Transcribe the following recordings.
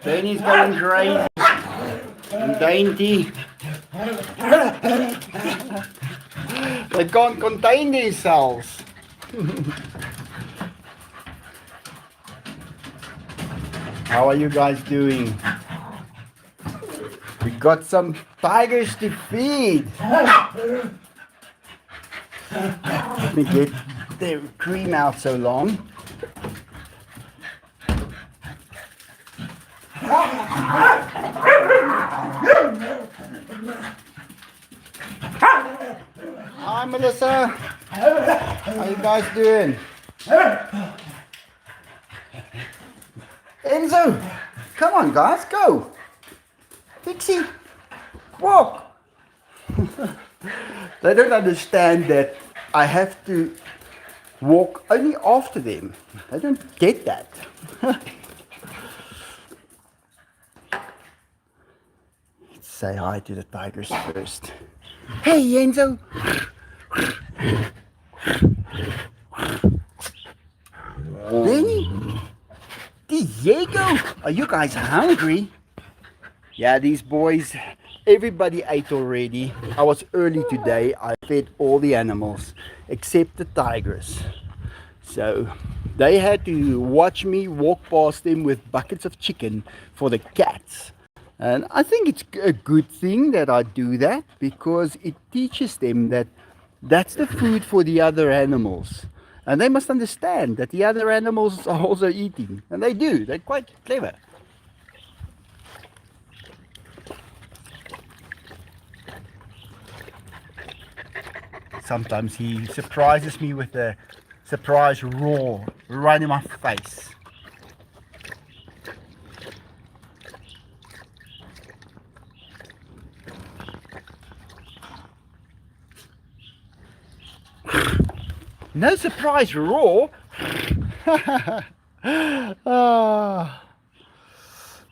Benny's going crazy and dainty. They can't contain themselves. How are you guys doing? We got some tigers to feed. Let me get the cream out so long. Hi Melissa, how you guys doing? Enzo, come on guys, go. Pixie, walk. They don't understand that I have to walk only after them. They don't get that. Let's say hi to the tigers first. Hey Enzo. Benny, Diego, are you guys hungry? Yeah, these boys, everybody ate already. I was early today. I fed all the animals except the tigers. So they had to watch me walk past them with buckets of chicken for the cats. And I think it's a good thing that I do that, because it teaches them that that's the food for the other animals. And they must understand that the other animals are also eating. And they do. They're quite clever. Sometimes he surprises me with a surprise roar right in my face. No surprise roar.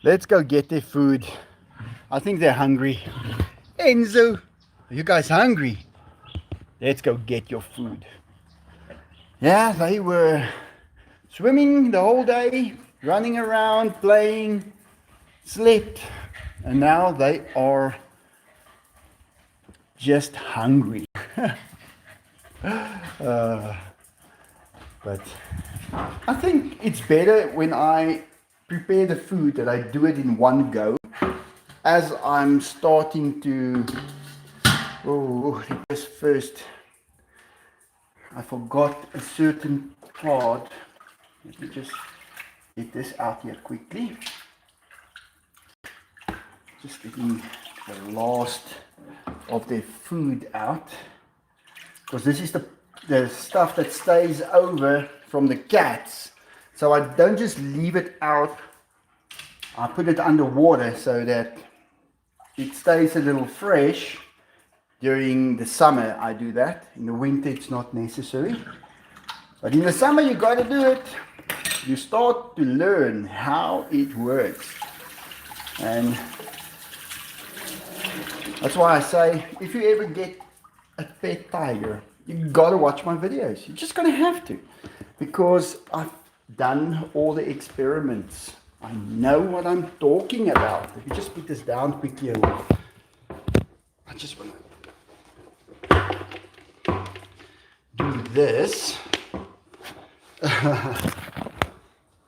Let's go get their food. I think they're hungry. Enzo, are you guys hungry? Let's go get your food. Yeah, they were swimming the whole day, running around, playing, slept, and now they are just hungry. But I think it's better when I prepare the food that I do it in one go, as I'm starting to. Oh, just first, I forgot a certain part. Let me just get this out here quickly. Just getting the last of their food out, because this is the stuff that stays over from the cats. So I don't just leave it out. I put it under water so that it stays a little fresh. During the summer I do that. In the winter it's not necessary. But in the summer you got to do it. You start to learn how it works. And that's why I say, if you ever get a pet tiger, you got to watch my videos. You're just going to have to. Because I've done all the experiments. I know what I'm talking about. If you just put this down quickly. I just want to do this.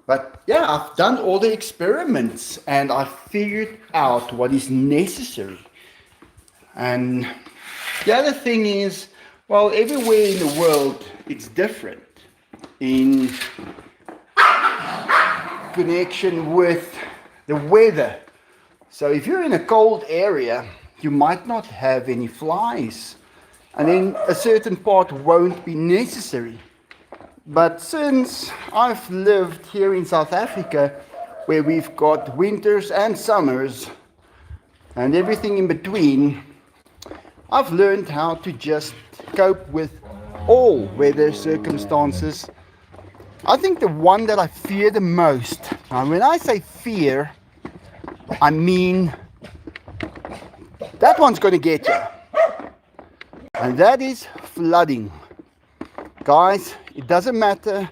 But yeah, I've done all the experiments and I figured out what is necessary. And the other thing is, well, everywhere in the world it's different in connection with the weather. So if you're in a cold area, you might not have any flies, and then a certain part won't be necessary. But since I've lived here in South Africa, where we've got winters and summers and everything in between, I've learned how to just cope with all weather circumstances. I think the one that I fear the most, and when I say fear, I mean that one's going to get you. And that is flooding. Guys, it doesn't matter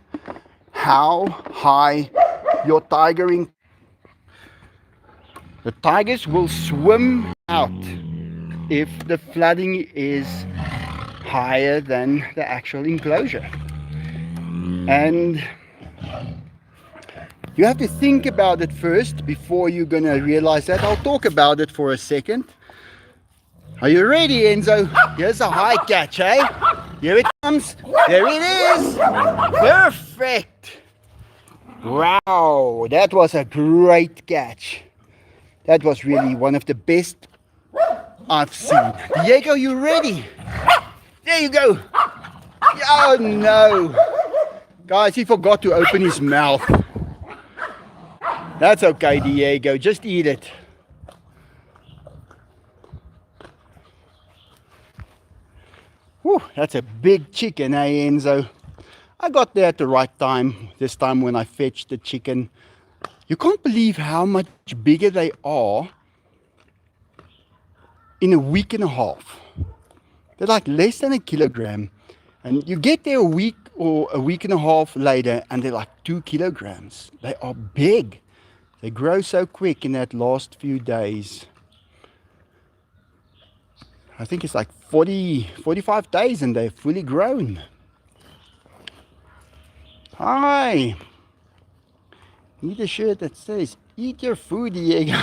how high your tigering. The tigers will swim out if the flooding is higher than the actual enclosure. And you have to think about it first before you're going to realize that. I'll talk about it for a second. Are you ready, Enzo? Here's a high catch, eh? Here it comes. There it is. Perfect. Wow, that was a great catch. That was really one of the best I've seen. Diego, you ready? There you go. Oh no. Guys, he forgot to open his mouth. That's okay, Diego. Just eat it. Whew, that's a big chicken, eh, Enzo? I got there at the right time, this time when I fetched the chicken. You can't believe how much bigger they are in a week and a half. They're like less than a kilogram. And you get there a week or a week and a half later and they're like 2 kilograms. They are big. They grow so quick in that last few days. I think it's like 45 days and they're fully grown. Hi. Need a shirt that says, eat your food, Diego.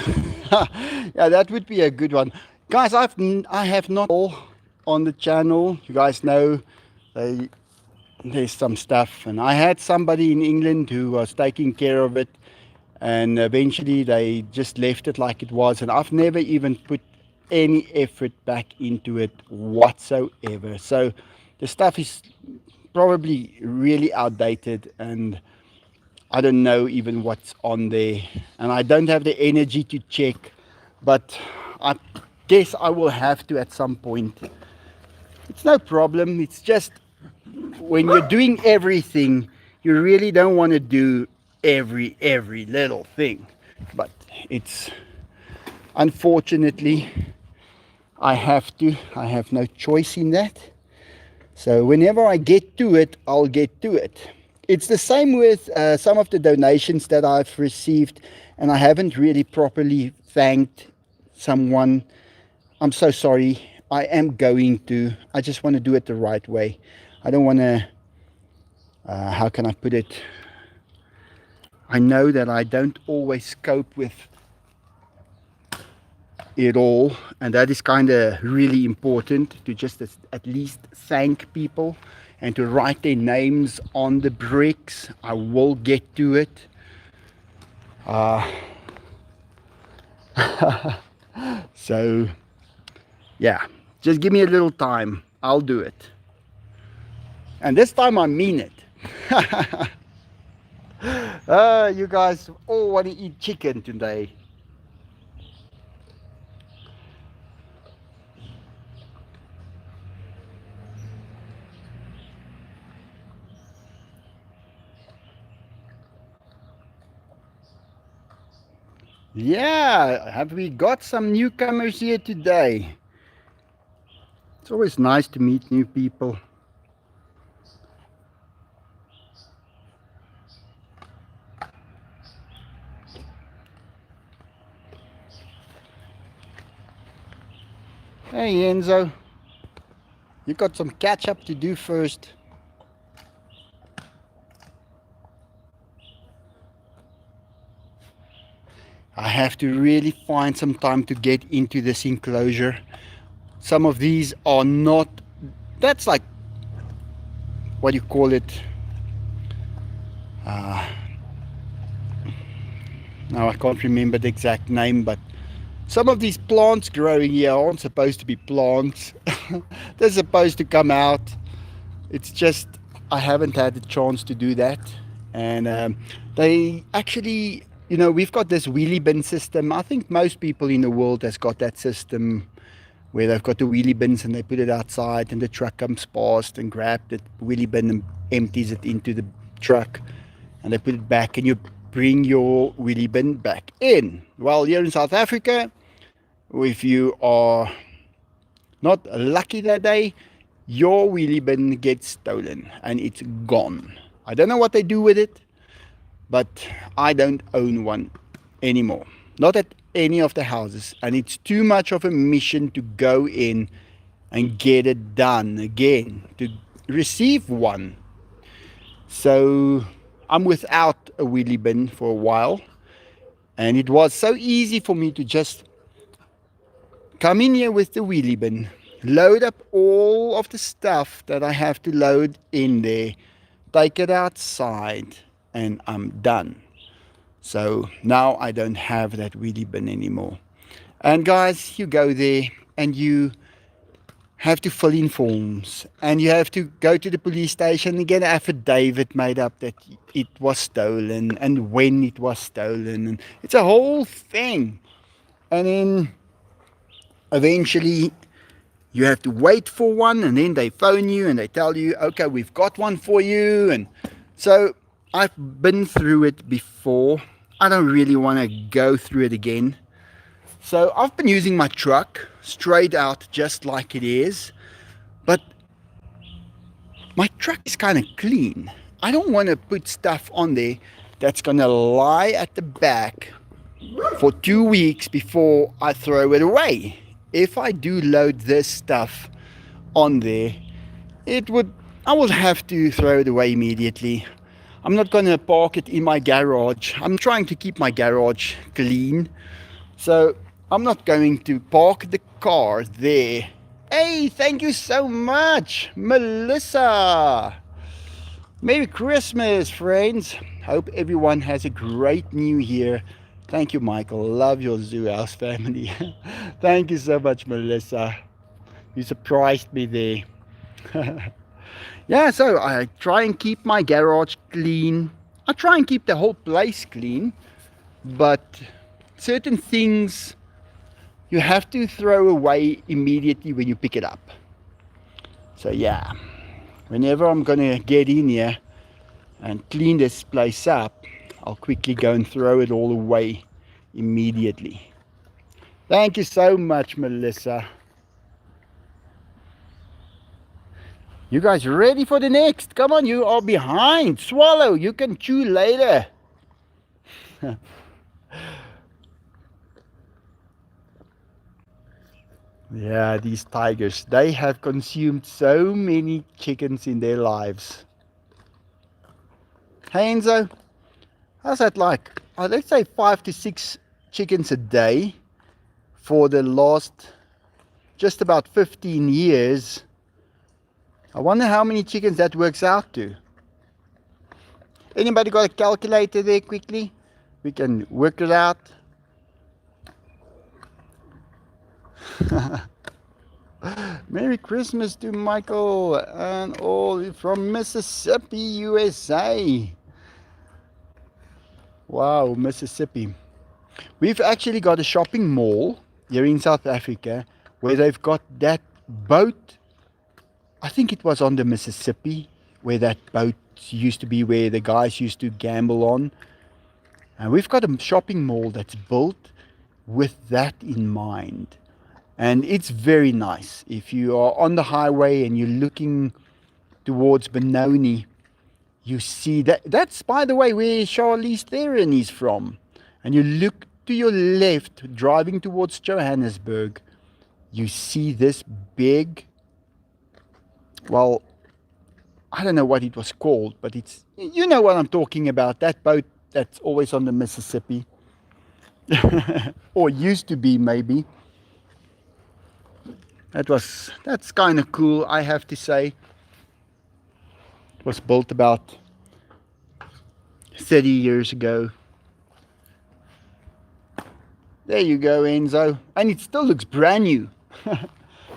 Yeah, that would be a good one. Guys, I have not all on the channel. You guys know there's some stuff. And I had somebody in England who was taking care of it. And eventually they just left it like it was. And I've never even put any effort back into it whatsoever. So the stuff is probably really outdated and I don't know even what's on there, and I don't have the energy to check, but I guess I will have to at some point. It's no problem. It's just when you're doing everything, you really don't want to do every little thing, but it's unfortunately I have no choice in that. So whenever I get to it, I'll get to it. It's the same with some of the donations that I've received, and I haven't really properly thanked someone. I'm so sorry. I am going to. I just want to do it the right way. I don't want to, how can I put it? I know that I don't always cope with it all, and that is kind of really important, to just at least thank people and to write their names on the bricks. I will get to it. So yeah, just give me a little time. I'll do it, and this time I mean it. You guys all want to eat chicken today. Yeah, have we got some newcomers here today? It's always nice to meet new people. Hey Enzo, you got some catch up to do first. I have to really find some time to get into this enclosure. Some of these are not, that's like, what do you call it? Now I can't remember the exact name, but some of these plants growing here aren't supposed to be plants. They're supposed to come out. It's just, I haven't had the chance to do that. And they actually, you know, we've got this wheelie bin system. I think most people in the world has got that system where they've got the wheelie bins and they put it outside and the truck comes past and grabs the wheelie bin and empties it into the truck and they put it back and you bring your wheelie bin back in. Well, here in South Africa, if you are not lucky that day, your wheelie bin gets stolen and it's gone. I don't know what they do with it. but I don't own one anymore. Not at any of the houses, and it's too much of a mission to go in and get it done again, to receive one. So I'm without a wheelie bin for a while, and it was so easy for me to just come in here with the wheelie bin, load up all of the stuff that I have to load in there, take it outside, and I'm done. So now I don't have that wheelie bin anymore. And guys, you go there and you have to fill in forms, and you have to go to the police station and get an affidavit made up that it was stolen and when it was stolen, and it's a whole thing. And then eventually you have to wait for one, and then they phone you and they tell you, okay, we've got one for you. And so I've been through it before. I don't really want to go through it again. So I've been using my truck straight out just like it is, but my truck is kind of clean. I don't want to put stuff on there that's going to lie at the back for 2 weeks before I throw it away. If I do load this stuff on there, I will have to throw it away immediately. I'm not going to park it in my garage. I'm trying to keep my garage clean, so I'm not going to park the car there. Hey, thank you so much, Melissa. Merry Christmas, friends. Hope everyone has a great new year. Thank you, Michael. Love your Zoo House family. Thank you so much, Melissa. You surprised me there. Yeah, so I try and keep my garage clean. I try and keep the whole place clean, but certain things you have to throw away immediately when you pick it up. So yeah, whenever I'm gonna get in here and clean this place up, I'll quickly go and throw it all away immediately. Thank you so much, Melissa. You guys ready for the next? Come on, you are behind. Swallow, you can chew later. Yeah, these tigers, they have consumed so many chickens in their lives. Hey Enzo, how's that like? Let's say 5 to 6 chickens a day for the last just about 15 years. I wonder how many chickens that works out to. Anybody got a calculator there quickly? We can work it out. Merry Christmas to Michael and all from Mississippi, USA. Wow, Mississippi. We've actually got a shopping mall here in South Africa where they've got that boat. I think it was on the Mississippi where that boat used to be, where the guys used to gamble on. And we've got a shopping mall that's built with that in mind. And it's very nice. If you are on the highway and you're looking towards Benoni, you see that. That's, by the way, where Charlize Theron is from. And you look to your left, driving towards Johannesburg, you see this big, well, I don't know what it was called, but it's, you know what I'm talking about, that boat that's always on the Mississippi. Or used to be, maybe. That's kind of cool, I have to say. It was built about 30 years ago. There you go, Enzo. And it still looks brand new.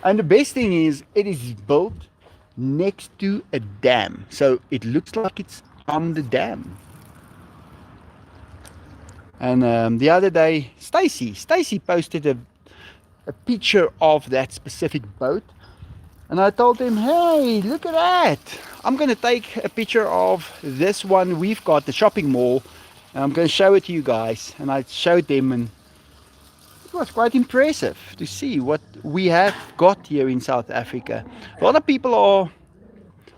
And the best thing is, it is built next to a dam. So it looks like it's on the dam. And the other day, Stacy posted a picture of that specific boat. And I told him, hey, look at that. I'm going to take a picture of this one we've got, the shopping mall. And I'm going to show it to you guys. And I showed them, and it was quite impressive to see what we have got here in South Africa. A lot of people are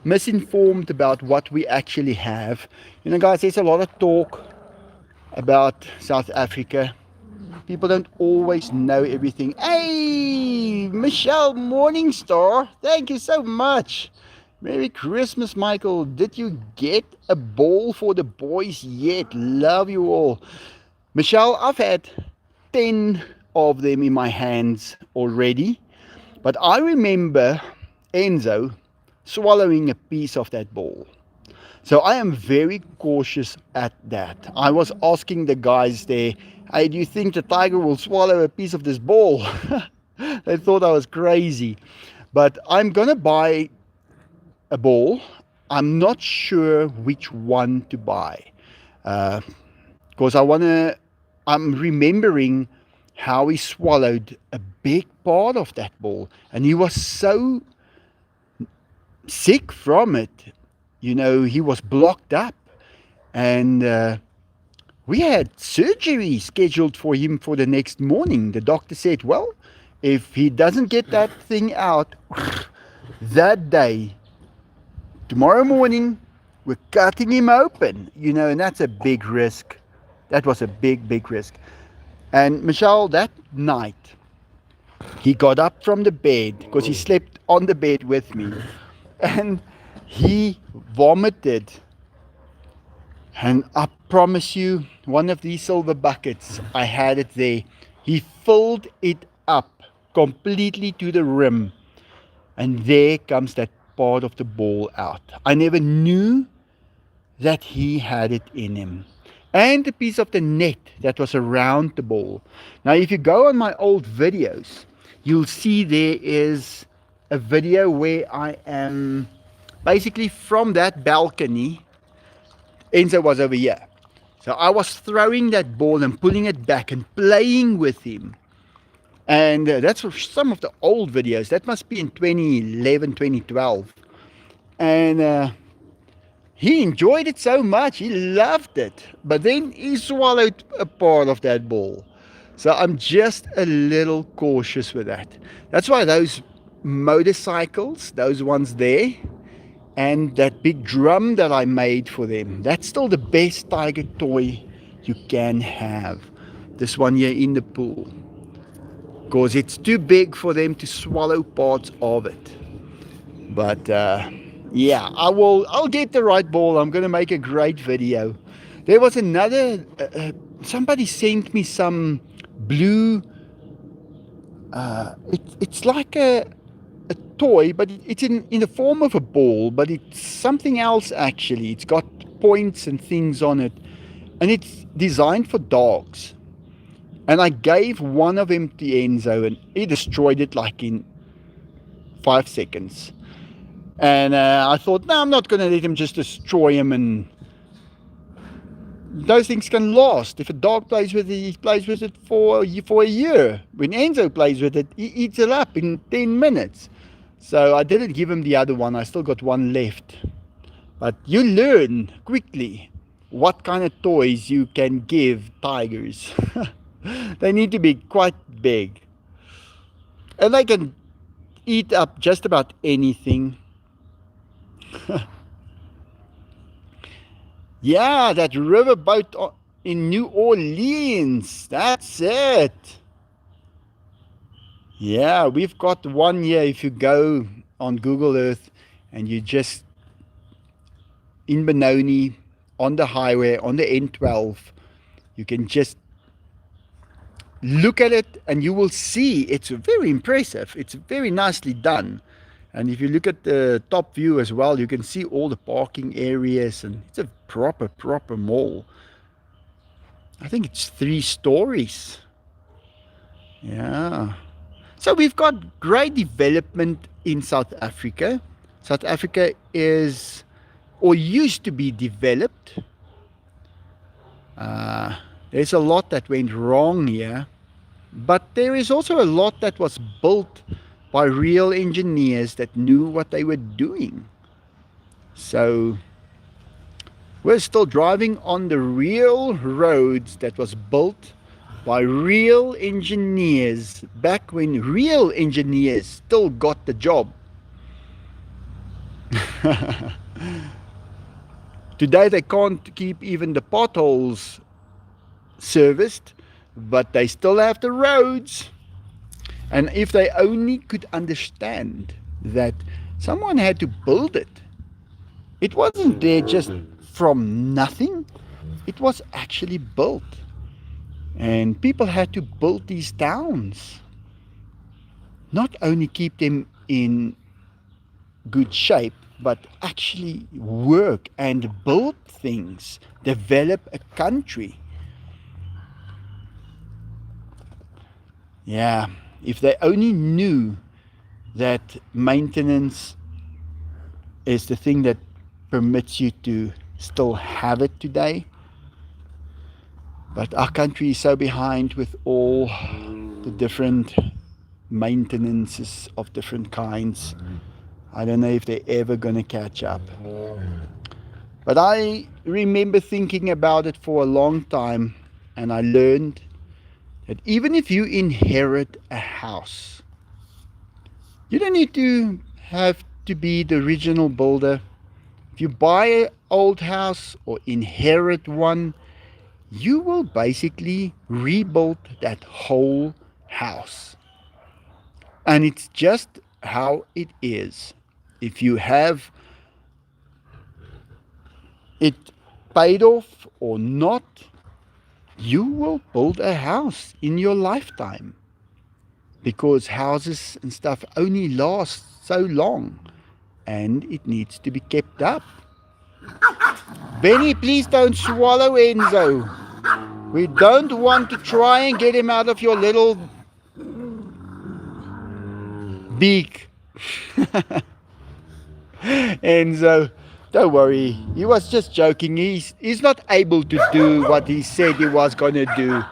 misinformed about what we actually have. You know, guys, there's a lot of talk about South Africa. People don't always know everything. Hey, Michelle Morningstar, thank you so much. Merry Christmas, Michael. Did you get a ball for the boys yet? Love you all. Michelle, I've had 10 of them in my hands already. But I remember Enzo swallowing a piece of that ball. So I am very cautious at that. I was asking the guys there, hey, do you think the tiger will swallow a piece of this ball? They thought I was crazy. But I'm going to buy a ball. I'm not sure which one to buy. Because I'm remembering how he swallowed a big part of that ball. And he was so sick from it. You know, he was blocked up. And we had surgery scheduled for him for the next morning. The doctor said, well, if he doesn't get that thing out that day, tomorrow morning, we're cutting him open. You know, and that's a big risk. That was a big, big risk. And Michelle, that night, he got up from the bed because he slept on the bed with me. And he vomited. And I promise you, one of these silver buckets, I had it there. He filled it up completely to the rim. And there comes that part of the ball out. I never knew that he had it in him. And a piece of the net that was around the ball. Now, if you go on my old videos, you'll see there is a video where I am basically from that balcony. Enzo was over here. So I was throwing that ball and pulling it back and playing with him. And that's some of the old videos. That must be in 2011, 2012. And he enjoyed it so much. He loved it. But then he swallowed a part of that ball. So I'm just a little cautious with that. That's why those motorcycles, those ones there, and that big drum that I made for them, that's still the best tiger toy you can have. This one here in the pool. Because it's too big for them to swallow parts of it. But yeah, I'll get the right ball. I'm going to make a great video. There was another, somebody sent me some blue, it's like a toy, but it's in the form of a ball, but it's something else actually. It's got points and things on it. And it's designed for dogs. And I gave one of them to Enzo, and he destroyed it like in 5 seconds. And I thought, no, I'm not going to let him just destroy him. And those things can last. If a dog plays with it, he plays with it for a year. When Enzo plays with it, he eats it up in 10 minutes. So I didn't give him the other one. I still got one left. But you learn quickly what kind of toys you can give tigers. They need to be quite big. And they can eat up just about anything. Yeah, that riverboat in New Orleans. That's it. Yeah, we've got one here. If you go on Google Earth and you just in Benoni on the highway, on the N12, you can just look at it and you will see it's very impressive. It's very nicely done. And if you look at the top view as well, you can see all the parking areas, and it's a proper mall. I think it's 3 stories. Yeah. So we've got great development in South Africa. South Africa is, or used to be, developed. There's a lot that went wrong here, but there is also a lot that was built by real engineers that knew what they were doing. So we're still driving on the real roads that was built by real engineers back when real engineers still got the job. Today they can't keep even the potholes serviced, but they still have the roads. And if they only could understand that someone had to build it, it wasn't there just from nothing, it was actually built. And people had to build these towns, not only keep them in good shape, but actually work and build things, develop a country. Yeah, if they only knew that maintenance is the thing that permits you to still have it today. But our country is so behind with all the different maintenances of different kinds. I don't know if they're ever going to catch up. But I remember thinking about it for a long time, and I learned that even if you inherit a house, you don't need to have to be the original builder. If you buy an old house or inherit one, you will basically rebuild that whole house. And it's just how it is. If you have it paid off or not, you will build a house in your lifetime. Because houses and stuff only last so long, and it needs to be kept up. Benny, please don't swallow Enzo. We don't want to try and get him out of your little beak. Enzo, don't worry. He was just joking. He's not able to do what he said he was going to do.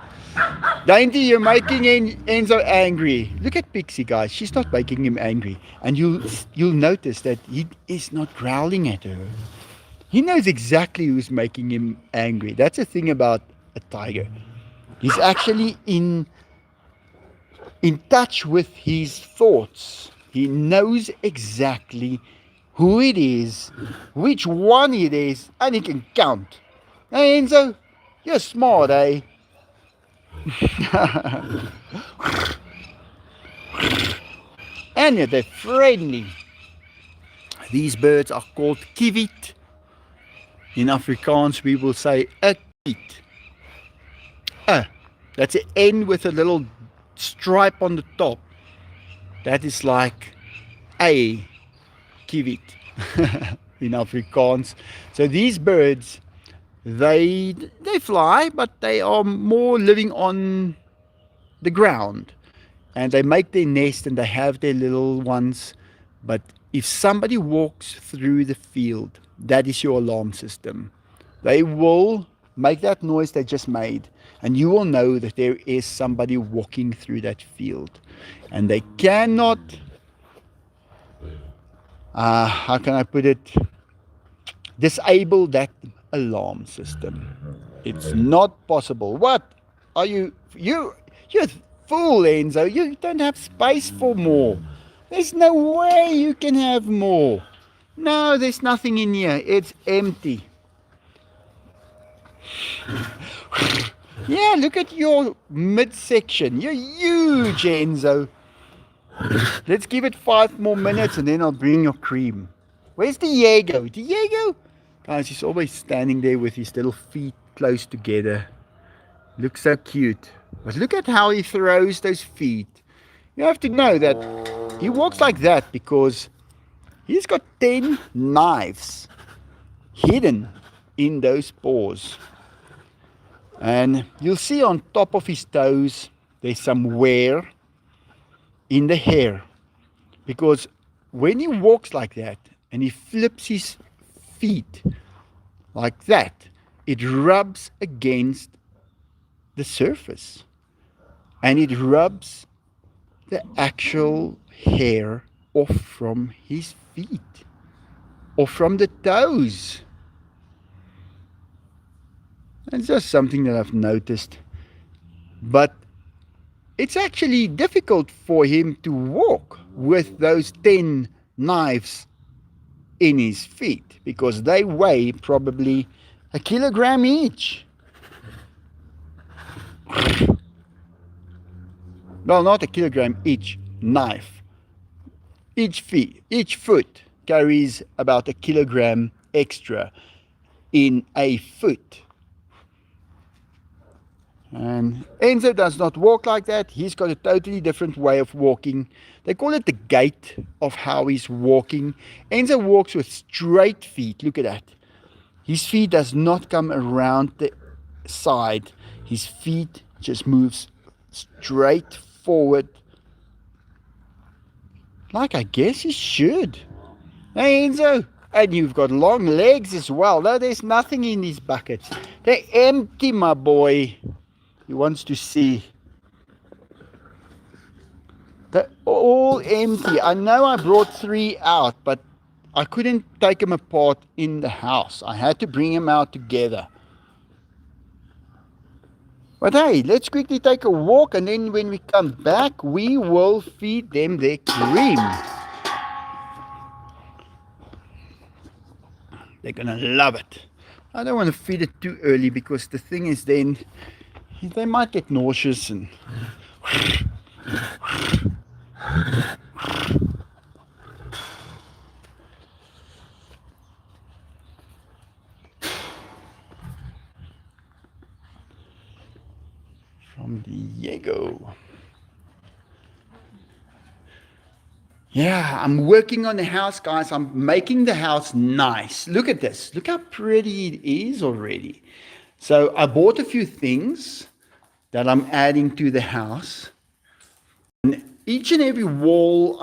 Dainty, you're making Enzo angry. Look at Pixie, guys. She's not making him angry. And you'll notice that he is not growling at her. He knows exactly who's making him angry. That's the thing about a tiger. He's actually in touch with his thoughts. He knows exactly who it is, which one it is, and he can count. Hey Enzo, you're smart, eh? And they're friendly. These birds are called kievit. In Afrikaans we will say a kiet. That's an N with a little stripe on the top. That is like a kievit in Afrikaans. So these birds, they fly, but they are more living on the ground, and they make their nest and they have their little ones. But if somebody walks through the field, that is your alarm system. They will make that noise they just made, and you will know that there is somebody walking through that field, and they cannot how can I put it, disable that alarm system. It's not possible. What are you're a fool, Enzo. You don't have space for more. There's no way you can have more. No, there's nothing in here. It's empty. Yeah, look at your midsection. You're huge, Enzo. Let's give it 5 more minutes and then I'll bring your cream. Where's Diego? Diego? Guys, he's always standing there with his little feet close together. Looks so cute. But look at how he throws those feet. You have to know that he walks like that because he's got 10 knives hidden in those paws. And you'll see on top of his toes there's some wear in the hair, because when he walks like that and he flips his feet like that, it rubs against the surface and it rubs the actual hair off from his feet or from the toes. It's just something that I've noticed. But it's actually difficult for him to walk with those 10 knives in his feet because they weigh probably 1 kilogram each. well, not a kilogram each knife. Each foot carries about a kilogram extra in a foot. And Enzo does not walk like that. He's got a totally different way of walking. They call it the gait of how he's walking. Enzo walks with straight feet. Look at that. His feet does not come around the side. His feet just moves straight forward. Like I guess he should. Hey Enzo. And you've got long legs as well. No, there's nothing in these buckets. They're empty, my boy. He wants to see. They're all empty. I know I brought 3 out, but I couldn't take them apart in the house. I had to bring them out together. But hey, let's quickly take a walk, and then when we come back, we will feed them their cream. They're gonna love it. I don't want to feed it too early because the thing is then they might get nauseous and from Diego. Yeah, I'm working on the house, guys. I'm making the house nice. Look at this. Look how pretty it is already. So I bought a few things that I'm adding to the house. And each and every wall,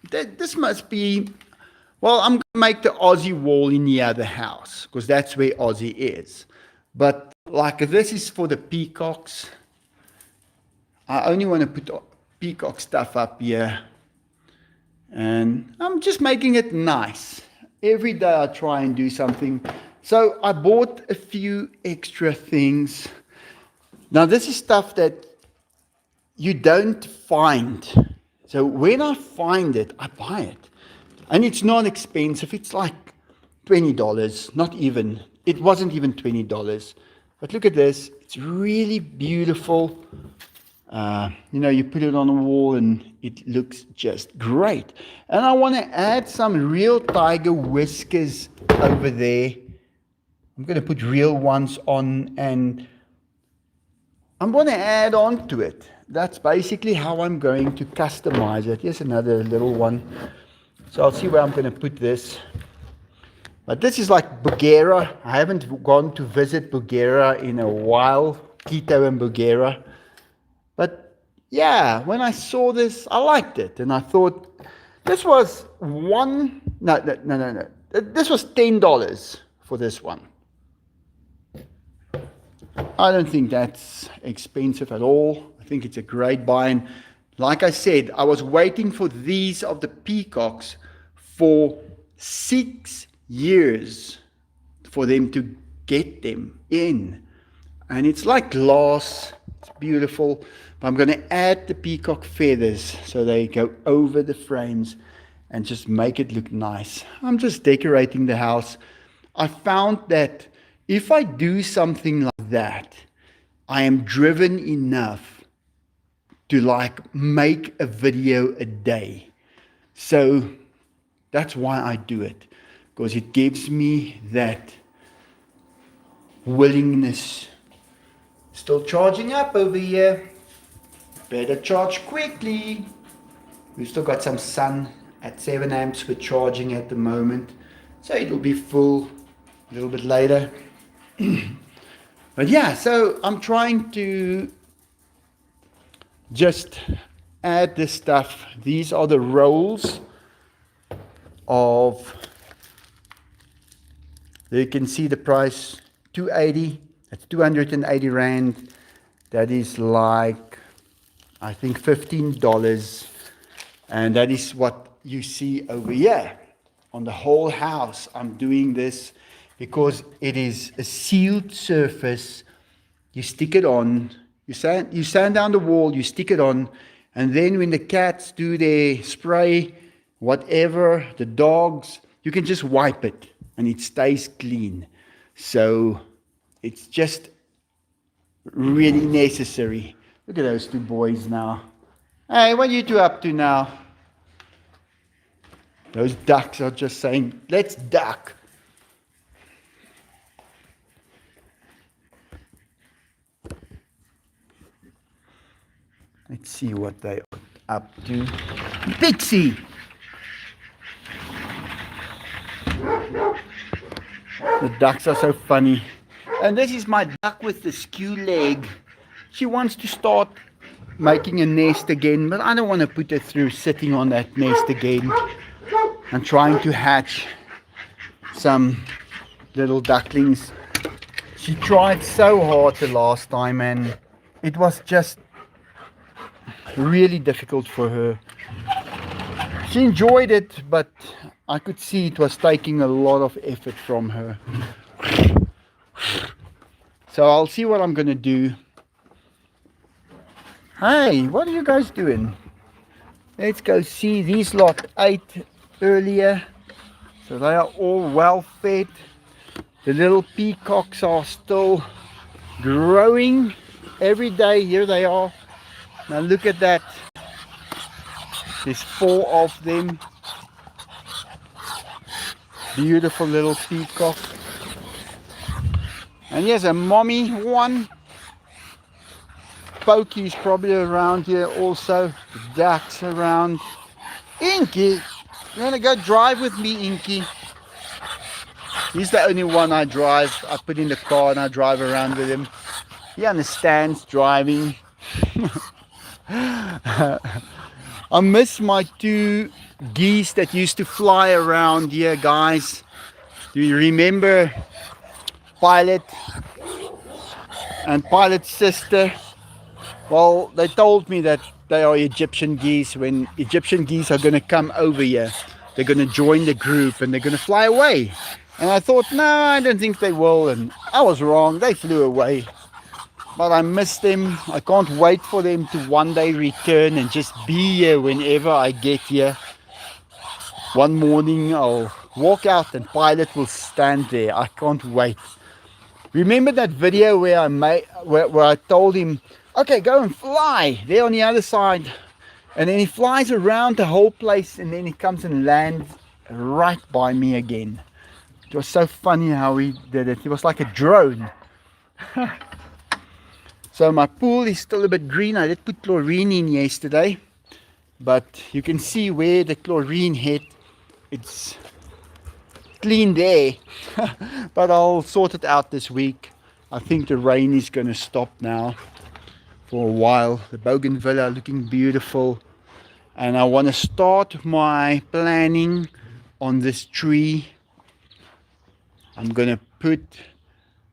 this must be, well, I'm going to make the Aussie wall in the other house because that's where Aussie is. But like this is for the peacocks. I only want to put peacock stuff up here. And I'm just making it nice. Every day I try and do something. So I bought a few extra things. Now this is stuff that you don't find. So when I find it, I buy it. And it's not expensive. It's like $20. Not even. It wasn't even $20. But look at this. It's really beautiful. You put it on the wall and it looks just great. And I want to add some real tiger whiskers over there. I'm going to put real ones on and I'm going to add on to it. That's basically how I'm going to customize it. Here's another little one. So I'll see where I'm going to put this. But this is like Bulgaria. I haven't gone to visit Bulgaria in a while. Quito and Bulgaria. But yeah, when I saw this, I liked it. And I thought, this was This was $10 for this one. I don't think that's expensive at all. I think it's a great buy. And like I said, I was waiting for these of the peacocks for 6 years for them to get them in. And it's like glass. It's beautiful. But I'm going to add the peacock feathers so they go over the frames and just make it look nice. I'm just decorating the house. I found that if I do something like that, I am driven enough to make a video a day. So that's why I do it, because it gives me that willingness. Still charging up over here. Better charge quickly. We've still got some sun at 7 amps. We're charging at the moment, so it'll be full a little bit later. But yeah, so I'm trying to just add this stuff. These are the rolls of, there you can see the price, 280. That's 280 Rand. That is like, I think $15. And that is what you see over here. On the whole house, I'm doing this because it is a sealed surface. You stick it on, you sand down the wall, you stick it on, and then when the cats do their spray, whatever, the dogs, you can just wipe it and it stays clean. So it's just really necessary. Look at those two boys now. Hey, what are you two up to now? Those ducks are just saying, let's duck. Let's see what they are up to. Pixie! The ducks are so funny. And this is my duck with the skew leg. She wants to start making a nest again, but I don't want to put her through sitting on that nest again and trying to hatch some little ducklings. She tried so hard the last time and it was just really difficult for her. She enjoyed it, but I could see it was taking a lot of effort from her. So I'll see what I'm gonna do. Hey, what are you guys doing? Let's go see. These lot ate earlier, so they are all well fed. The little peacocks are still growing every day. Here they are. Now look at that. There's 4 of them. Beautiful little peacock. And here's a mommy one. Pokey's probably around here also. The ducks around. Inky, you wanna go drive with me, Inky? He's the only one I drive. I put in the car and I drive around with him. He understands driving. I miss my 2 geese that used to fly around here, guys. Do you remember Pilot and Pilot's sister? Well, they told me that they are Egyptian geese. When Egyptian geese are going to come over here, they're going to join the group and they're going to fly away. And I thought, no, I don't think they will. And I was wrong. They flew away. But I miss them. I can't wait for them to one day return and just be here whenever I get here. One morning I'll walk out and Pilot will stand there. I can't wait. Remember that video where I told him, okay, go and fly there on the other side, and then he flies around the whole place and then he comes and lands right by me again. It was so funny how he did it. It was like a drone. So my pool is still a bit green. I did put chlorine in yesterday, but you can see where the chlorine hit. It's clean there. But I'll sort it out this week. I think the rain is going to stop now for a while. The bougainvillea looking beautiful, and I want to start my planning on this tree. I'm going to put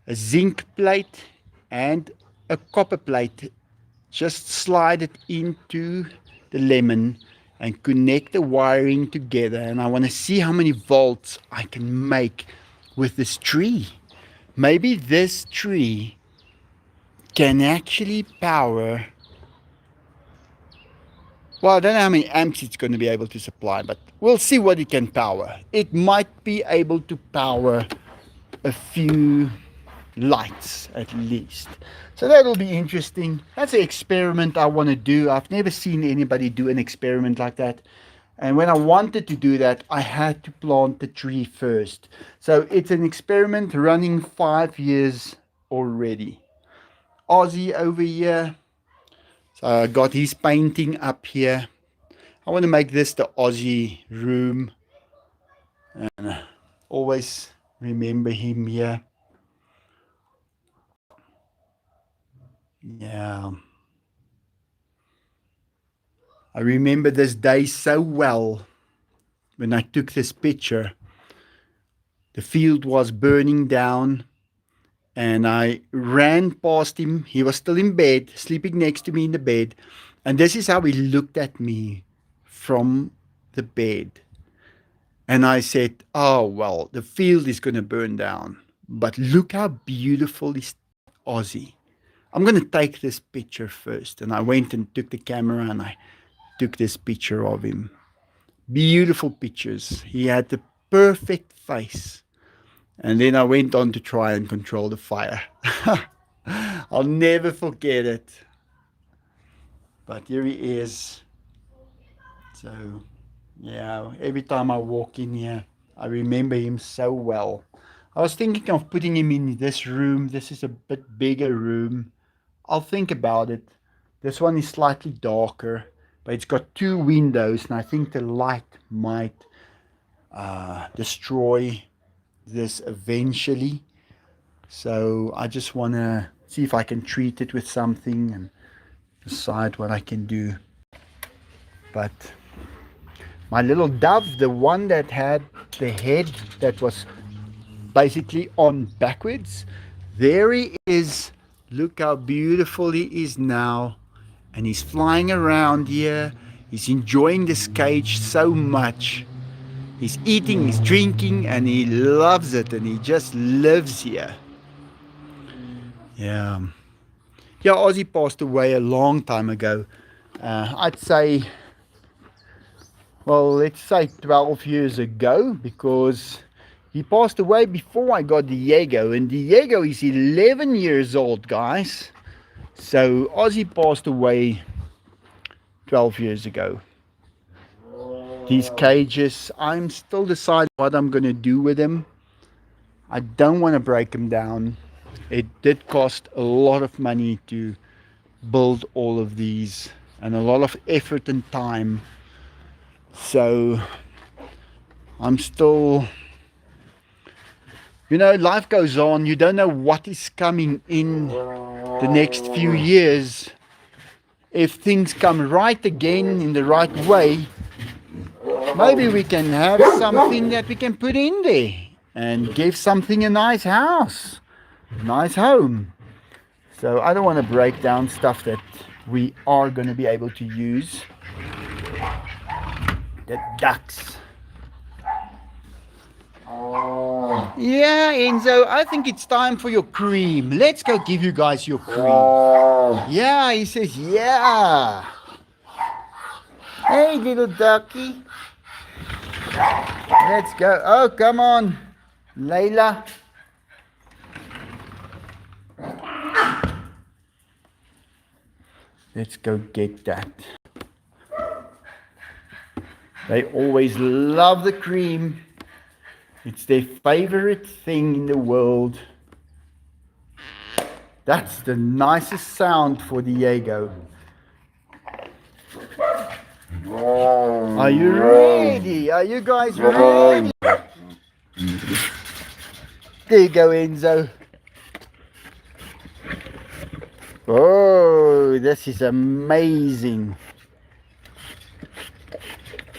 a zinc plate and a copper plate, just slide it into the lemon and connect the wiring together, and I want to see how many volts I can make with this tree. Maybe this tree can actually power, well, I don't know how many amps it's going to be able to supply, but we'll see what it can power. It might be able to power a few lights at least. So that'll be interesting. That's an experiment I want to do. I've never seen anybody do an experiment like that. And when I wanted to do that, I had to plant the tree first. So it's an experiment running 5 years already. Aussie over here. So I got his painting up here. I want to make this the Aussie room. And always remember him here. Yeah. I remember this day so well when I took this picture. The field was burning down and I ran past him. He was still in bed, sleeping next to me in the bed. And this is how he looked at me from the bed. And I said, oh, well, the field is going to burn down. But look how beautiful is Aussie. I'm going to take this picture first. And I went and took the camera and I took this picture of him. Beautiful pictures. He had the perfect face. And then I went on to try and control the fire. I'll never forget it. But here he is. So, yeah, every time I walk in here, I remember him so well. I was thinking of putting him in this room. This is a bit bigger room. I'll think about it. This one is slightly darker, but it's got two windows, and I think the light might destroy this eventually. So I just want to see if I can treat it with something and decide what I can do. But my little dove, the one that had the head that was basically on backwards, there he is. Look how beautiful he is now. And he's flying around here. He's enjoying this cage so much. He's eating, he's drinking, and he loves it, and he just lives here. Yeah. Yeah, Aussie passed away a long time ago. I'd say, well, let's say 12 years ago, because he passed away before I got Diego, and Diego is 11 years old, guys. So Aussie passed away 12 years ago. These cages, I'm still deciding what I'm going to do with them. I don't want to break them down. It did cost a lot of money to build all of these, and a lot of effort and time. So I'm still, you know, life goes on. You don't know what is coming in the next few years. If things come right again in the right way, maybe we can have something that we can put in there and give something a nice house, nice home. So I don't want to break down stuff that we are going to be able to use. The ducks. Yeah, Enzo, I think it's time for your cream. Let's go give you guys your cream. Yeah, he says, yeah. Hey, little ducky. Let's go. Oh, come on, Layla. Let's go get that. They always love the cream. It's their favorite thing in the world. That's the nicest sound for Diego. Are you ready? Are you guys ready? There you go, Enzo. Oh, this is amazing.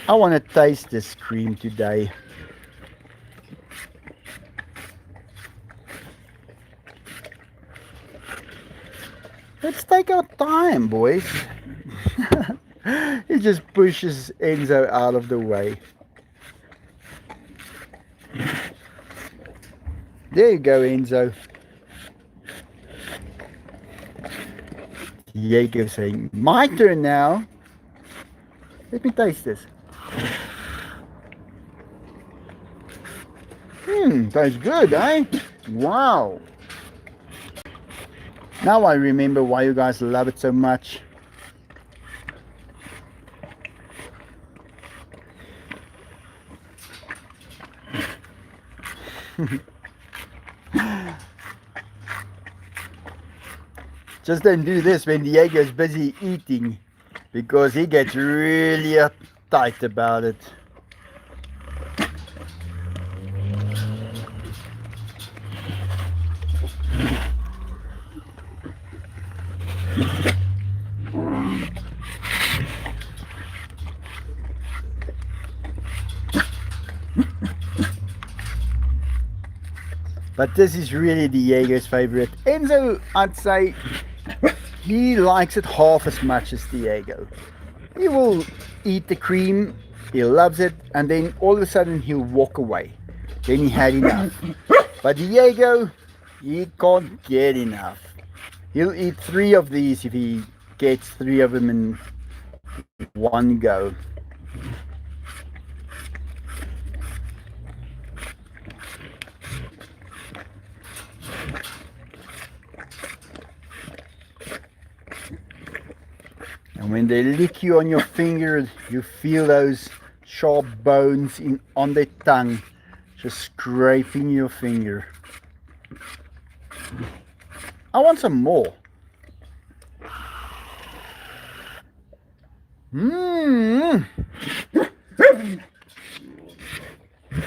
I want to taste this cream today. Let's take our time, boys. He just pushes Enzo out of the way. There you go, Enzo. Diego saying, my turn now. Let me taste this. Tastes good, eh? Wow. Now I remember why you guys love it so much. Just don't do this when Diego's busy eating, because he gets really uptight about it. But this is really Diego's favorite. Enzo, I'd say he likes it half as much as Diego. He will eat the cream, he loves it, and then all of a sudden he'll walk away. Then he had enough. But Diego, he can't get enough. He'll eat 3 of these if he gets 3 of them in one go. And when they lick you on your finger, you feel those sharp bones on their tongue, just scraping your finger. I want some more.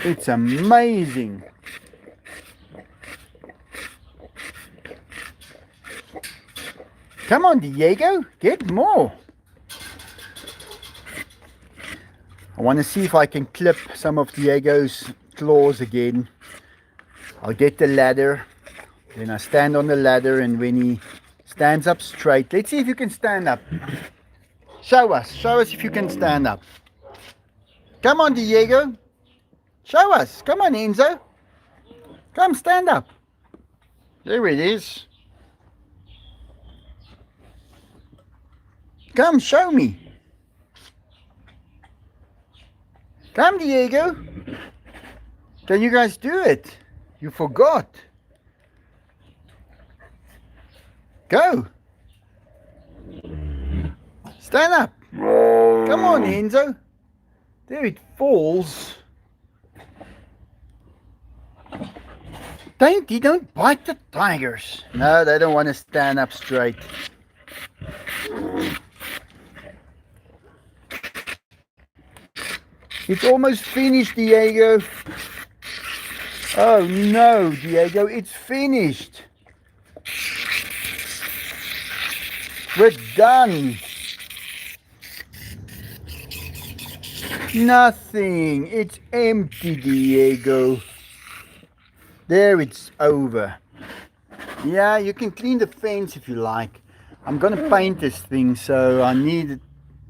It's amazing. Come on, Diego, get more. I want to see if I can clip some of Diego's claws again. I'll get the ladder, then I stand on the ladder, and when he stands up straight, let's see if you can stand up. Show us if you can stand up. Come on, Diego. Show us. Come on, Enzo. Come, stand up. There it is. Come, show me. Come, Diego. Can you guys do it? You forgot. Go. Stand up. Come on, Enzo. There it falls. Dainty, don't bite the tigers. No, they don't want to stand up straight. It's almost finished, Diego. Oh no, Diego, it's finished. We're done. Nothing. It's empty, Diego. There, it's over. Yeah, you can clean the fence if you like. I'm gonna paint this thing, so I need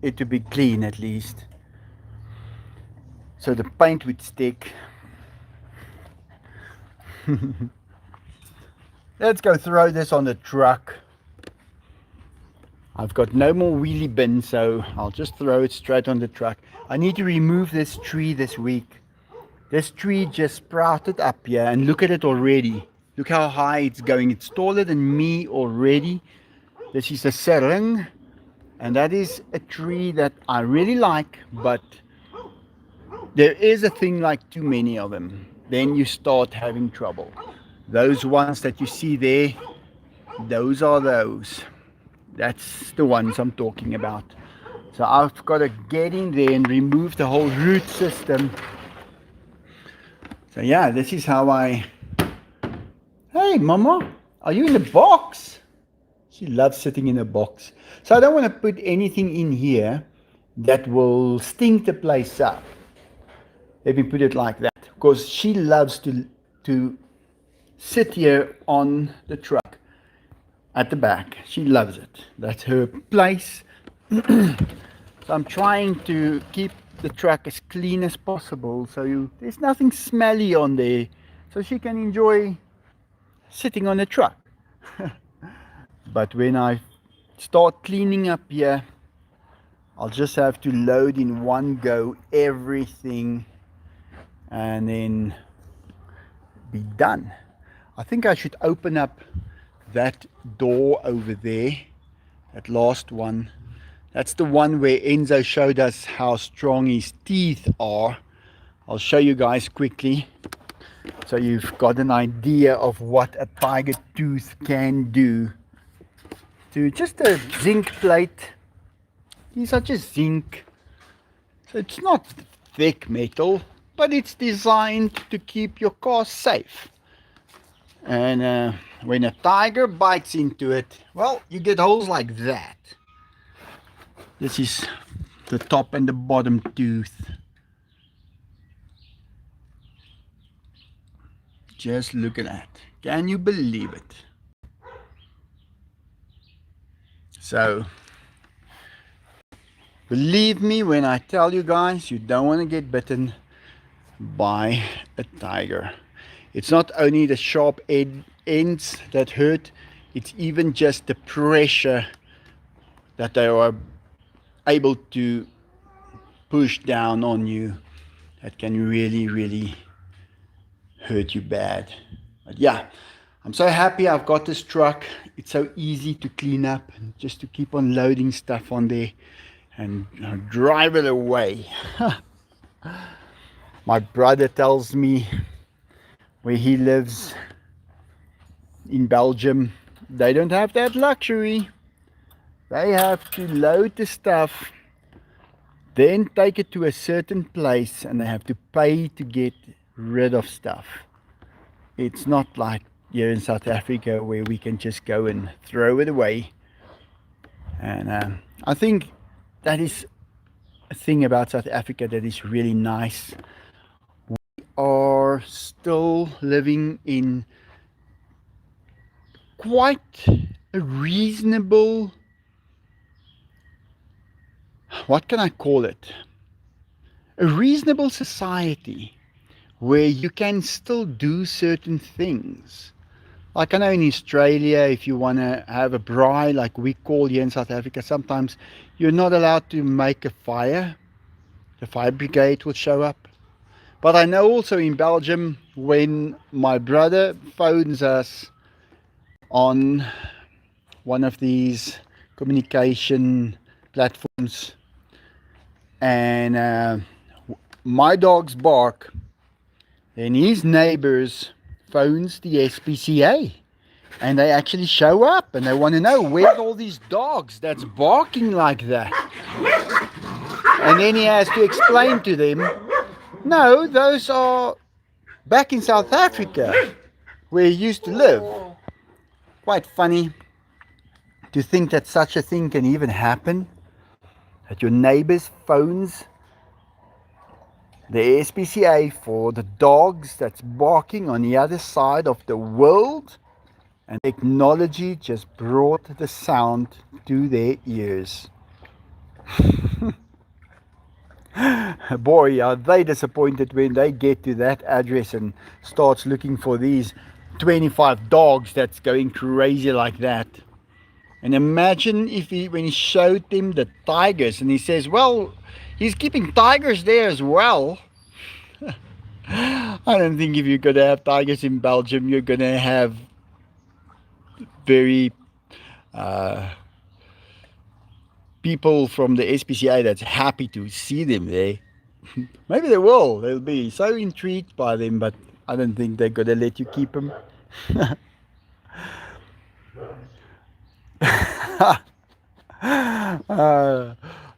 it to be clean at least, so the paint would stick. Let's go throw this on the truck. I've got no more wheelie bin, so I'll just throw it straight on the truck. I need to remove this tree this week. This tree just sprouted up here, and look at it already. Look how high it's going. It's taller than me already. This is a sering, and that is a tree that I really like, but there is a thing like too many of them. Then you start having trouble. Those ones that you see there, those are those. That's the ones I'm talking about. So I've got to get in there and remove the whole root system. So yeah, this is how I... Hey, Mama, are you in the box? She loves sitting in a box. So I don't want to put anything in here that will stink the place up. Let me put it like that. Because she loves to sit here on the truck at the back. She loves it. That's her place. So I'm trying to keep the truck as clean as possible, so there's nothing smelly on there, so she can enjoy sitting on the truck. But when I start cleaning up here, I'll just have to load in one go everything and then be done. I think I should open up that door over there, that last one. That's the one where Enzo showed us how strong his teeth are. I'll show you guys quickly, so you've got an idea of what a tiger tooth can do. To just a zinc plate. These are just zinc. So it's not thick metal, but it's designed to keep your car safe. And when a tiger bites into it, well, you get holes like that. This is the top and the bottom tooth. Just look at that. Can you believe it? So, believe me when I tell you guys, you don't want to get bitten by a tiger. It's not only the sharp ends that hurt, it's even just the pressure that they are able to push down on you that can really hurt you bad. But yeah, I'm so happy I've got this truck. It's so easy to clean up and just to keep on loading stuff on there and drive it away. My brother tells me where he lives in Belgium, they don't have that luxury. They have to load the stuff, then take it to a certain place, and they have to pay to get rid of stuff. It's not like here in South Africa where we can just go and throw it away. And I think that is a thing about South Africa that is really nice. We are still living in quite a reasonable, what can I call it? A reasonable society where you can still do certain things. Like I know in Australia, if you want to have a braai, like we call here in South Africa, sometimes you're not allowed to make a fire. The fire brigade will show up. But I know also in Belgium, when my brother phones us on one of these communication platforms and my dogs bark, then his neighbors phones the SPCA and they actually show up and they want to know where all these dogs that's barking like that. And then he has to explain to them, no, those are back in South Africa where he used to live. Quite funny to think that such a thing can even happen, that your neighbor's phones the SPCA for the dogs that's barking on the other side of the world, and technology just brought the sound to their ears. Boy, are they disappointed when they get to that address and starts looking for these 25 dogs that's going crazy like that. And imagine if when he showed them the tigers and he says, well, he's keeping tigers there as well. I don't think if you're going to have tigers in Belgium, you're going to have very people from the SPCA that's happy to see them there. Maybe they will. They'll be so intrigued by them, but I don't think they're going to let you keep them.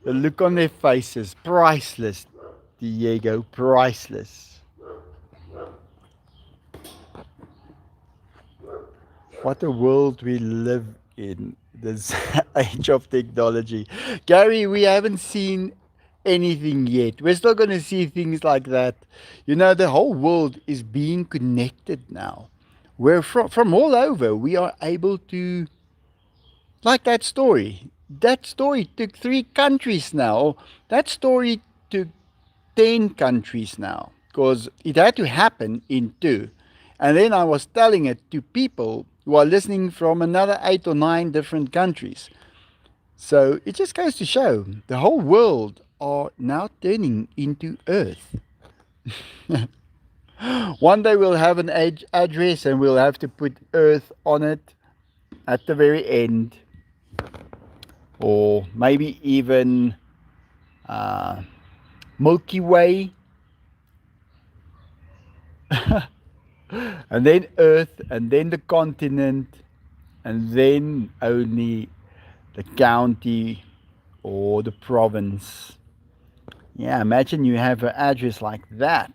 The look on their faces, priceless, Diego, priceless. What a world we live in, this age of technology. Gary, we haven't seen anything yet. We're still going to see things like that. You know, the whole world is being connected now. We're from all over. We are able to, like that story. That story took 3 countries now. That story took 10 countries now because it had to happen in 2. And then I was telling it to people who are listening from another 8 or 9 different countries. So it just goes to show the whole world are now turning into Earth. One day we'll have an address and we'll have to put Earth on it at the very end. Or maybe even Milky Way. And then Earth, and then the continent, and then only the county or the province. Yeah, imagine you have an address like that.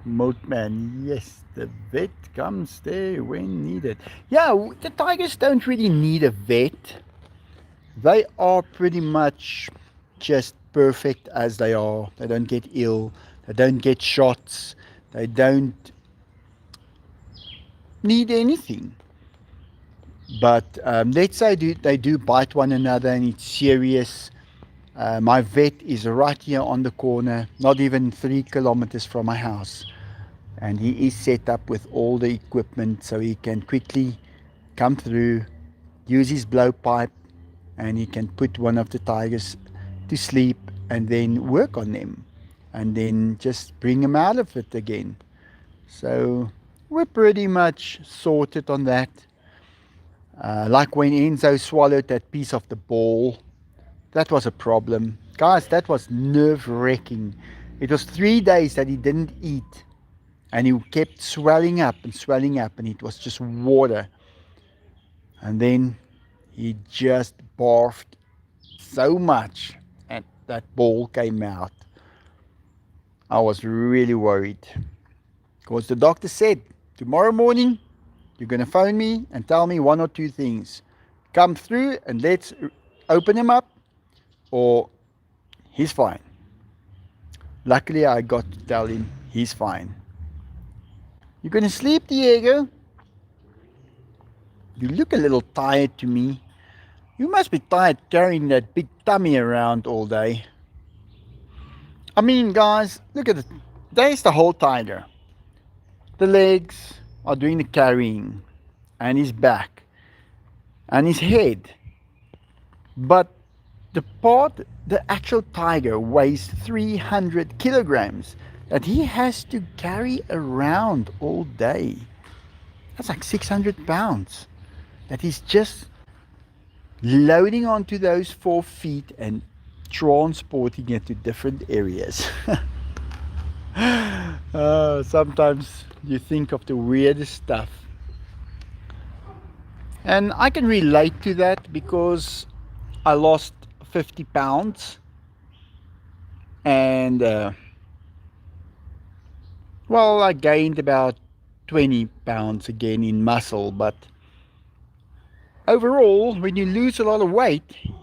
Moatman, yes, the vet comes there when needed. Yeah, the tigers don't really need a vet. They are pretty much just perfect as they are. They don't get ill. They don't get shots. They don't need anything. But let's say they do bite one another and it's serious. My vet is right here on the corner, not even 3 kilometers from my house. And he is set up with all the equipment so he can quickly come through, use his blowpipe, and he can put one of the tigers to sleep and then work on them. and then just bring him out of it again. So we're pretty much sorted on that. Like when Enzo swallowed that piece of the ball, that was a problem. Guys, that was nerve-wracking. It was 3 days that he didn't eat, and he kept swelling up, and it was just water. And then he just barfed so much, and that ball came out. I was really worried because the doctor said, tomorrow morning, you're going to phone me and tell me one or two things. Come through and let's open him up, or he's fine. Luckily, I got to tell him he's fine. You're going to sleep, Diego? You look a little tired to me. You must be tired carrying that big tummy around all day. I mean, guys, look at it. There's the whole tiger. The legs are doing the carrying, and his back, and his head. But the actual tiger weighs 300 kilograms that he has to carry around all day. That's like 600 pounds that he's just loading onto those 4 feet and transporting it to different areas. Sometimes you think of the weirdest stuff. And I can relate to that because I lost 50 pounds and well, I gained about 20 pounds again in muscle, but overall, when you lose a lot of weight,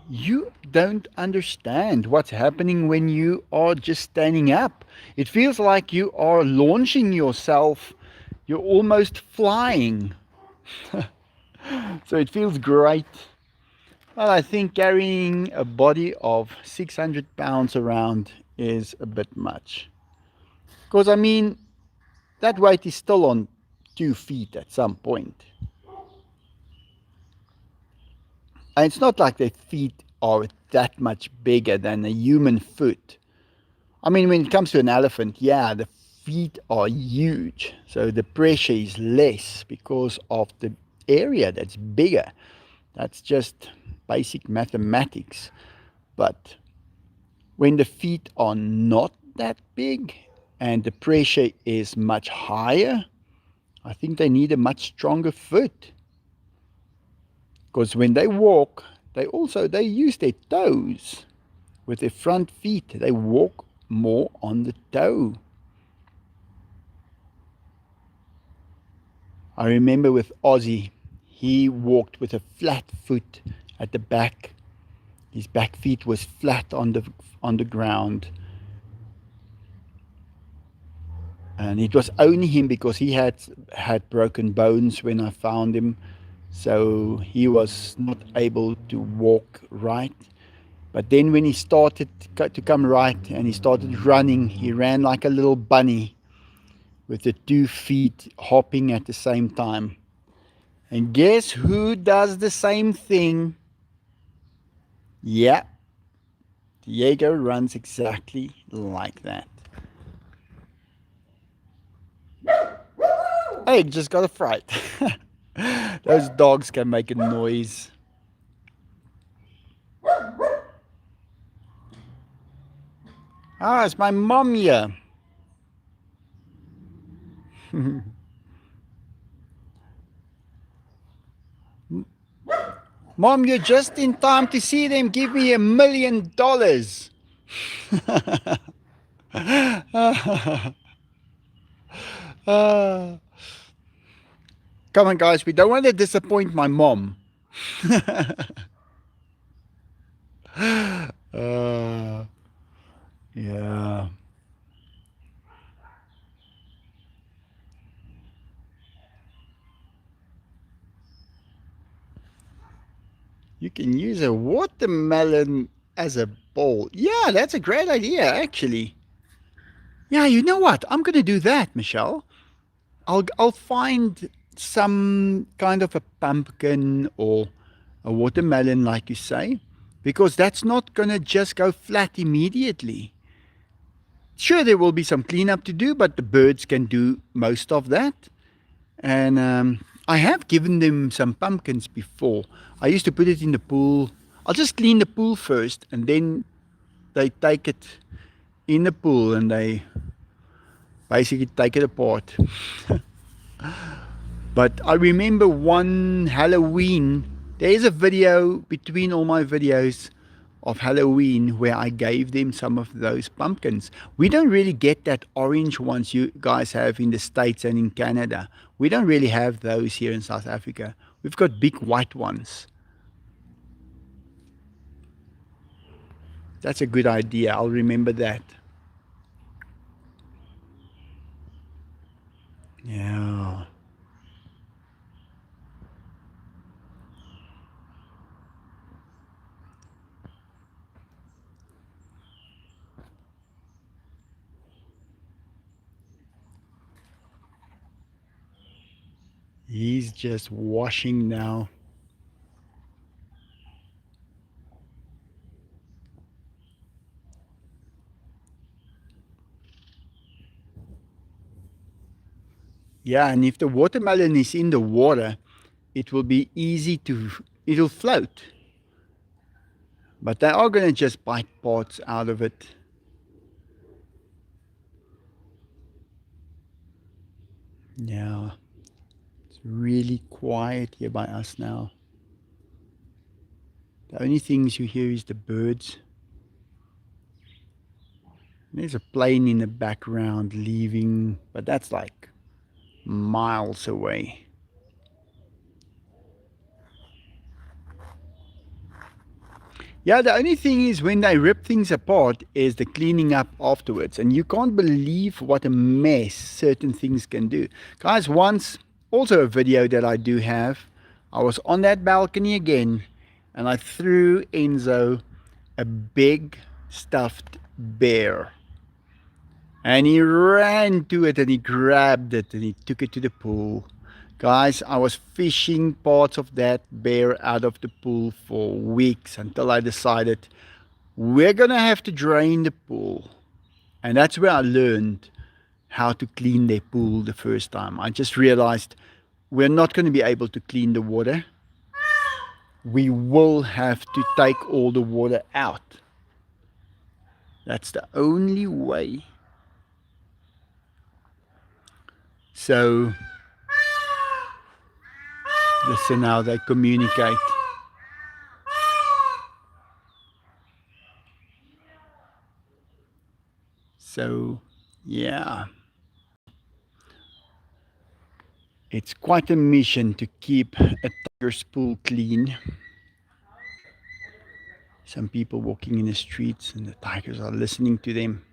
you don't understand what's happening when you are just standing up. It feels like you are launching yourself. You're almost flying. So it feels great. Well, I think carrying a body of 600 pounds around is a bit much. Because, I mean, that weight is still on 2 feet at some point. And it's not like their feet are that much bigger than a human foot. I mean, when it comes to an elephant, yeah, the feet are huge. So the pressure is less because of the area that's bigger. That's just basic mathematics. But when the feet are not that big and the pressure is much higher, I think they need a much stronger foot. Because when they walk, they use their toes. With their front feet, they walk more on the toe. I remember with Aussie, he walked with a flat foot at the back. His back feet was flat on the ground. And it was only him because he had broken bones when I found him. So he was not able to walk right. But then when he started to come right and he started running, he ran like a little bunny with the 2 feet hopping at the same time. And guess who does the same thing? Yeah, Diego runs exactly like that. Hey, just got a fright. Those dogs can make a noise. Ah, it's my mom here. Mom, you're just in time to see them give me $1 million. Come on, guys, we don't want to disappoint my mom. Yeah. You can use a watermelon as a bowl. Yeah, that's a great idea, actually. Yeah, you know what? I'm going to do that, Michelle. I'll find some kind of a pumpkin or a watermelon, like you say, because that's not going to just go flat immediately. Sure, there will be some cleanup to do, but the birds can do most of that. And I have given them some pumpkins before. I used to put it in the pool. I'll just clean the pool first, and then they take it in the pool and they basically take it apart. But I remember one Halloween, there is a video between all my videos of Halloween where I gave them some of those pumpkins. We don't really get that orange ones you guys have in the States and in Canada. We don't really have those here in South Africa. We've got big white ones. That's a good idea. I'll remember that. Yeah. He's just washing now. Yeah, and if the watermelon is in the water, it will be easy to, it'll float. But they are going to just bite parts out of it. Yeah, it's really quiet here by us now. The only things you hear is the birds. There's a plane in the background leaving, but that's like miles away. Yeah, the only thing is when they rip things apart is the cleaning up afterwards. And you can't believe what a mess certain things can do. Guys, once, also a video that I do have, I was on that balcony again and I threw Enzo a big stuffed bear. And he ran to it and he grabbed it and he took it to the pool. Guys, I was fishing parts of that bear out of the pool for weeks until I decided we're going to have to drain the pool. And that's where I learned how to clean their pool the first time. I just realized we're not going to be able to clean the water. We will have to take all the water out. That's the only way. So, listen how they communicate. So, yeah. It's quite a mission to keep a tiger's pool clean. Some people walking in the streets and the tigers are listening to them.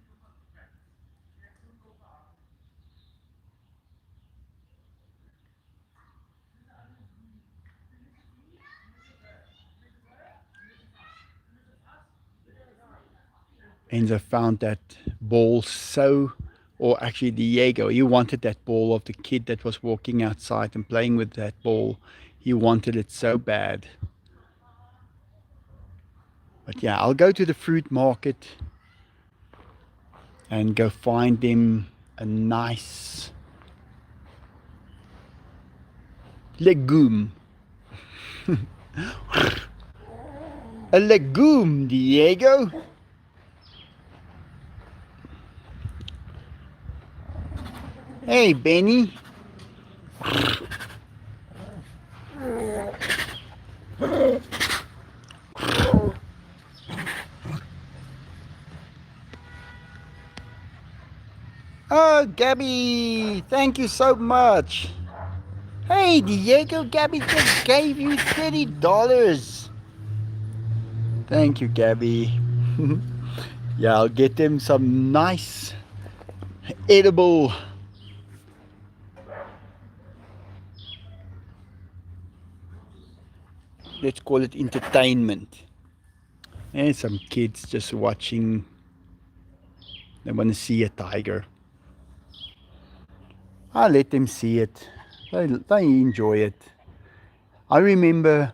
Enzo found that ball so, or actually Diego, he wanted that ball of the kid that was walking outside and playing with that ball. He wanted it so bad. But yeah, I'll go to the fruit market and go find them a nice legume. A legume, Diego. Hey, Benny. Oh, Gabby, thank you so much. Hey, Diego, Gabby just gave you $30. Thank you, Gabby. Yeah, I'll get them some nice edible. Let's call it entertainment. And some kids just watching. They want to see a tiger. I let them see it. They enjoy it. I remember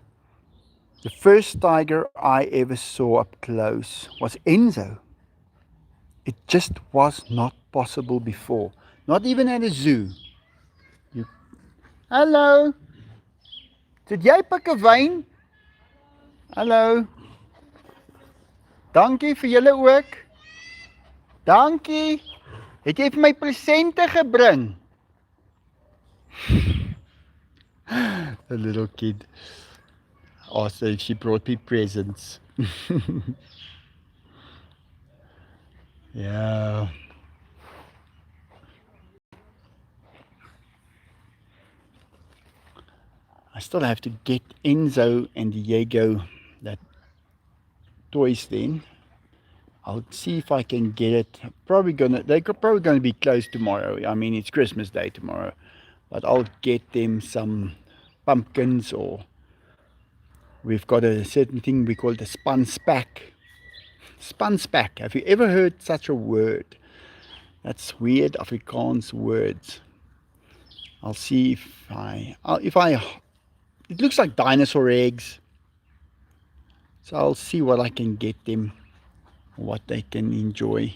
the first tiger I ever saw up close was Enzo. It just was not possible before. Not even at a zoo. You... Hallo. Sit jy pik 'n wyn? Hallo. Dankie vir julle ook. Dankie. Het jy vir my presente gebring? A little kid. Also, she brought me presents. Yeah. I still have to get Enzo and Diego that toys then. I'll see if I can get it. They're probably gonna be closed tomorrow. I mean, it's Christmas Day tomorrow, but I'll get them some pumpkins, or we've got a certain thing we call the spun spack. Spun spack. Have you ever heard such a word? That's weird Afrikaans words. I'll see if it looks like dinosaur eggs. So I'll see what I can get them, what they can enjoy.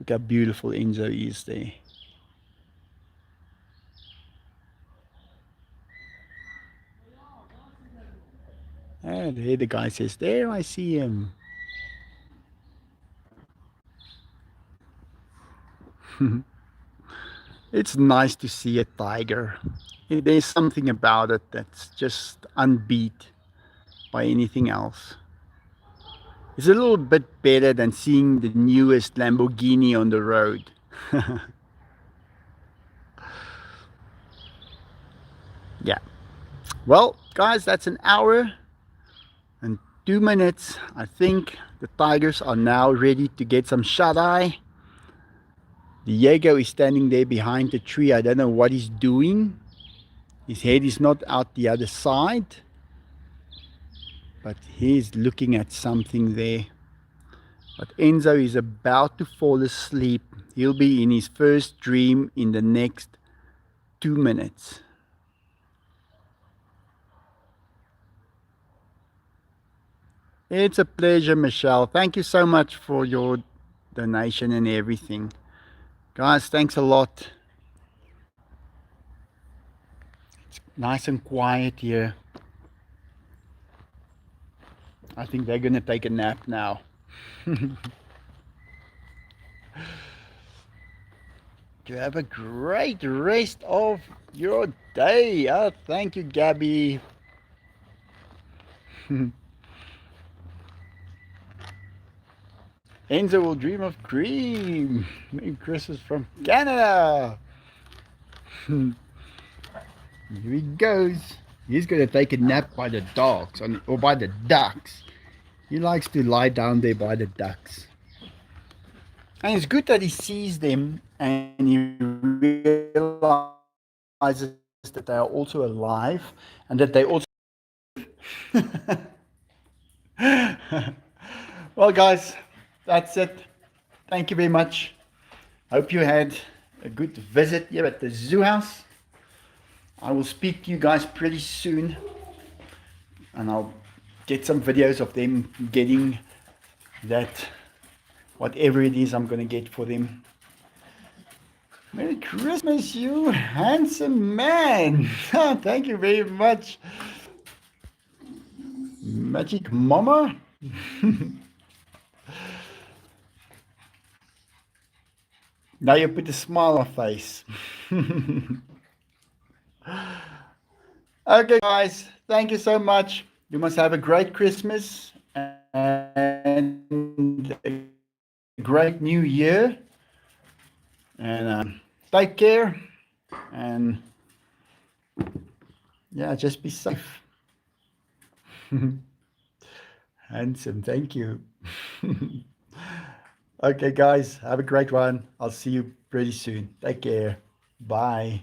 Look how beautiful Enzo is there. And there the guy says, there I see him. It's nice to see a tiger. There's something about it that's just unbeat by anything else. It's a little bit better than seeing the newest Lamborghini on the road. Yeah. Well, guys, that's an hour and 2 minutes. I think the tigers are now ready to get some shut-eye. Diego is standing there behind the tree. I don't know what he's doing. His head is not out the other side, but he's looking at something there. But Enzo is about to fall asleep. He'll be in his first dream in the next 2 minutes. It's a pleasure, Michelle. Thank you so much for your donation and everything. Guys, thanks a lot. It's nice and quiet here. I think they're going to take a nap now. You have a great rest of your day. Oh, thank you, Gabby. Enzo will dream of cream. Merry Christmas from Canada. Here he goes. He's going to take a nap by the dogs or by the ducks. He likes to lie down there by the ducks. And it's good that he sees them and he realizes that they are also alive and that they also... Well, guys, that's it. Thank you very much. Hope you had a good visit here at the zoo house. I will speak to you guys pretty soon, and I'll get some videos of them getting that, whatever it is I'm going to get for them. Merry Christmas, you handsome man. Thank you very much, Magic Mama. Now you put a smile on my face. Okay, guys, thank you so much. You must have a great Christmas and a great new year. And take care. And yeah, just be safe. Handsome, thank you. Okay, guys, have a great one. I'll see you pretty soon. Take care. Bye.